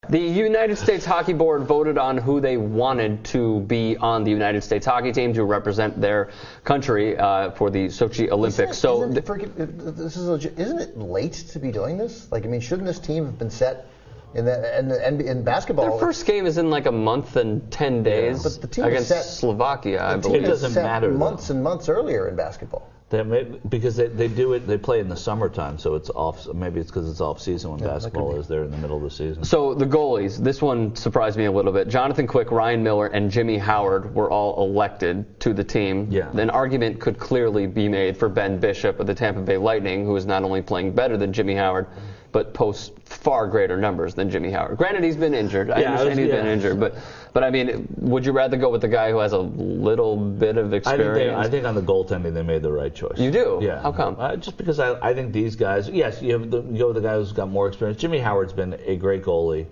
The United States Hockey Board voted on who they wanted to be on the United States hockey team to represent their country for the Sochi Olympics. Isn't it late to be doing this? Like, I mean, shouldn't this team have been set in basketball? Their first game is in like a month and 10 days but the team against set, Slovakia, I the believe. team It doesn't matter. Months and months earlier in basketball. Because they do it, they play in the summertime, so it's off. Maybe it's because it's off season when basketball is there in the middle of the season. So the goalies, this one surprised me a little bit. Jonathan Quick, Ryan Miller, and Jimmy Howard were all elected to the team. Yeah. An argument could clearly be made for Ben Bishop of the Tampa Bay Lightning, who is not only playing better than Jimmy Howard, but posts far greater numbers than Jimmy Howard. Granted, he's been injured. I understand he's been injured, but I mean, would you rather go with the guy who has a little bit of experience? I think on the goaltending they made the right choice. You do? Yeah. How come? Just because I think these guys, yes, you go with the guy who's got more experience. Jimmy Howard's been a great goalie.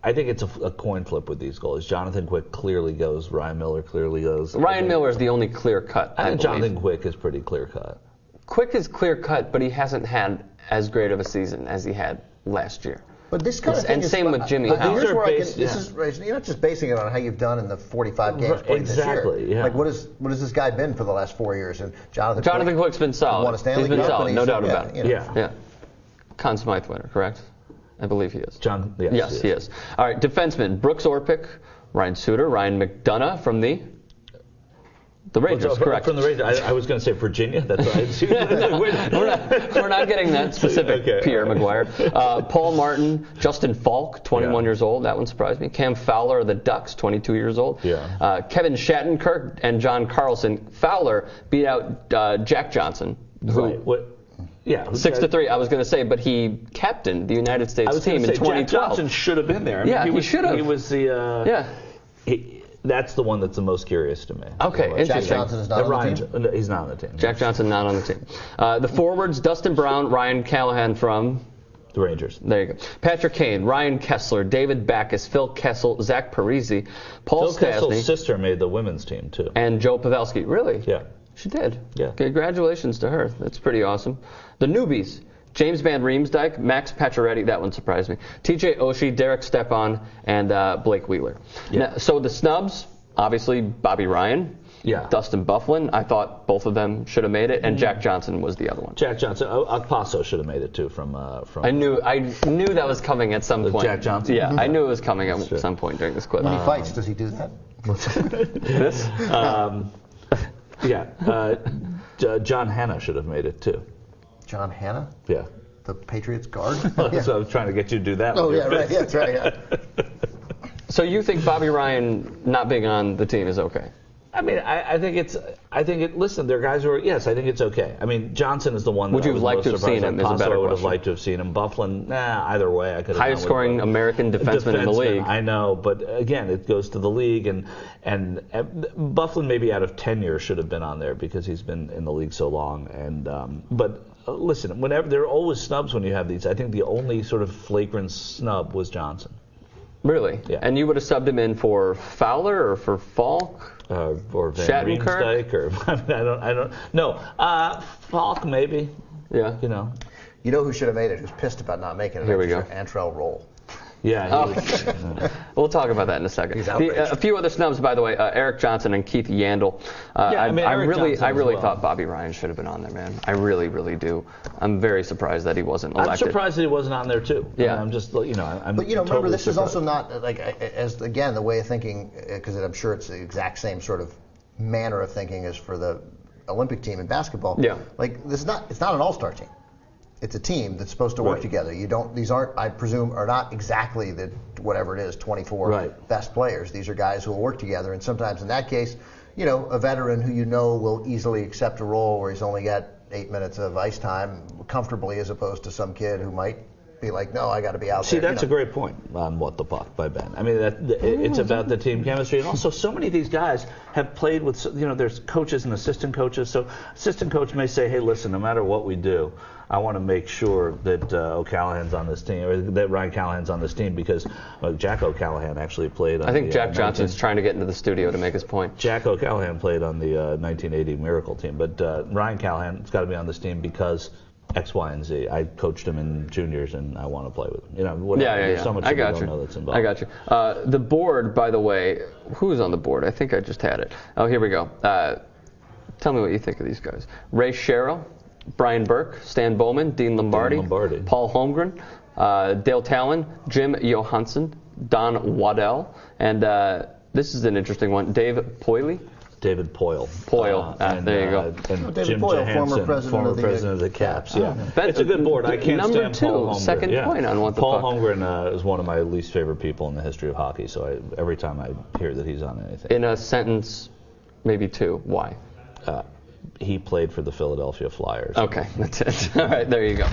I think it's a coin flip with these goalies. Jonathan Quick clearly goes. Ryan Miller clearly goes. Ryan Miller is the only clear cut. I think Jonathan Quick is pretty clear cut. Quick is clear cut, but he hasn't had as great of a season as he had last year. But this kind of thing and same with Jimmy Howard. You're not just basing it on how you've done in the 45 games played this year. Exactly. Yeah. Like what has this guy been for the last 4 years? And Jonathan Quick's been solid. Won a Stanley He's been Cup, solid, no doubt about it. Yeah. Conn Smythe winner, correct? I believe he is. Yes, he is. All right, defenseman Brooks Orpik, Ryan Suter, Ryan McDonough from the Rangers, correct. From the Rangers. I was going to say Virginia. That's right. we're not getting that specific, okay. Pierre McGuire. Paul Martin, Justin Falk, 21 years old. That one surprised me. Cam Fowler of the Ducks, 22 years old. Yeah. Kevin Shattenkirk and John Carlson. Fowler beat out Jack Johnson, who. Right. What? Yeah, 6-3. I was going to say, but he captained the United States team in 2012. Jack Johnson should have been there. He should have. He was the. That's the one that's the most curious to me. Okay, interesting. Jack Johnson is not on the team? He's not on the team. Jack Johnson not on the team. The forwards, Dustin Brown, Ryan Callahan from the Rangers. There you go. Patrick Kane, Ryan Kessler, David Backus, Phil Kessel, Zach Parisi, Paul Stastny. Kessel's sister made the women's team, too. And Joe Pavelski. Really? Yeah. She did? Yeah. Congratulations to her. That's pretty awesome. The newbies. James Van Riemsdyk, Max Pacioretty, that one surprised me. TJ Oshie, Derek Stepan, and Blake Wheeler. Yeah. Now, so the snubs, obviously Bobby Ryan, Dustin Byfuglien. I thought both of them should have made it, and Jack Johnson was the other one. Jack Johnson, Okpaso should have made it too. From I knew that was coming at some point. Jack Johnson. Yeah, I knew it was coming at some point during this clip. When he fights, does he do that? This? John Hanna should have made it too. John Hanna? Yeah. The Patriots guard? So I was trying to get you to do that. Oh, yeah, right. Yeah, that's right. Yeah. So you think Bobby Ryan not being on the team is okay? I mean, I think listen, there are guys who are, yes, I think it's okay. I mean, Johnson is the one that would you have liked to have seen him? Is a better I would have question. liked to have seen him. Byfuglien, either way. I could have highest scoring American defenseman in the league. I know, but again, it goes to the league, and Byfuglien maybe out of tenure should have been on there because he's been in the league so long. And but listen, whenever there are always snubs when you have these. I think the only sort of flagrant snub was Johnson. Really? Yeah. And you would have subbed him in for Fowler or for Falk? Or Van Riemsdyk, or I don't know. Falk maybe. Yeah. You know who should have made it? Who's pissed about not making it? Here we go. Antrell Roll. Yeah. We'll talk about that in a second. A few other snubs, by the way. Eric Johnson and Keith Yandel. I really thought Bobby Ryan should have been on there, man. I really, really do. I'm very surprised that he wasn't elected. I'm surprised that he wasn't on there too. Yeah. I'm just, I'm. But totally remember, this surprised. is also not like as again the way of thinking, because I'm sure it's the exact same sort of manner of thinking as for the Olympic team in basketball. Yeah. Like it's not an all-star team. It's a team that's supposed to work together. These aren't, I presume, are not exactly the whatever it is, 24 best players. These are guys who will work together, and sometimes in that case, a veteran who will easily accept a role where he's only got 8 minutes of ice time comfortably, as opposed to some kid who might be like, no, I got to be out there. See, that's a great point on What the Puck by Ben. I mean, it's about the team chemistry, and also so many of these guys have played with, there's coaches and assistant coaches. So assistant coach may say, hey, listen, no matter what we do, I want to make sure that O'Callahan's on this team, or that Ryan Callahan's on this team, because Jack O'Callahan actually played on I think Jack Johnson's trying to get into the studio to make his point. Jack O'Callahan played on the 1980 Miracle team, but Ryan Callahan's got to be on this team because X, Y, and Z. I coached him in juniors, and I want to play with him. You know, whatever. Yeah. There's so much I that got we you. don't know that's involved. I got you. The board, by the way, who's on the board? I think I just had it. Oh, here we go. Tell me what you think of these guys. Ray Sherrill, Brian Burke, Stan Bowman, Dean Lombardi, Paul Holmgren, Dale Talon, Jim Johansson, Don Waddell, and this is an interesting one, Dave Poyle. David Poyle. There you go. And David Jim Poyle, Johansson, former president of the Caps. Oh, Yeah, it's a good board. I can't number stand two, Paul Holmgren. second point on What the Paul Puck. Holmgren is one of my least favorite people in the history of hockey. So every time I hear that he's on anything. In a sentence, maybe two. Why? He played for the Philadelphia Flyers. Okay, that's it. All right, there you go.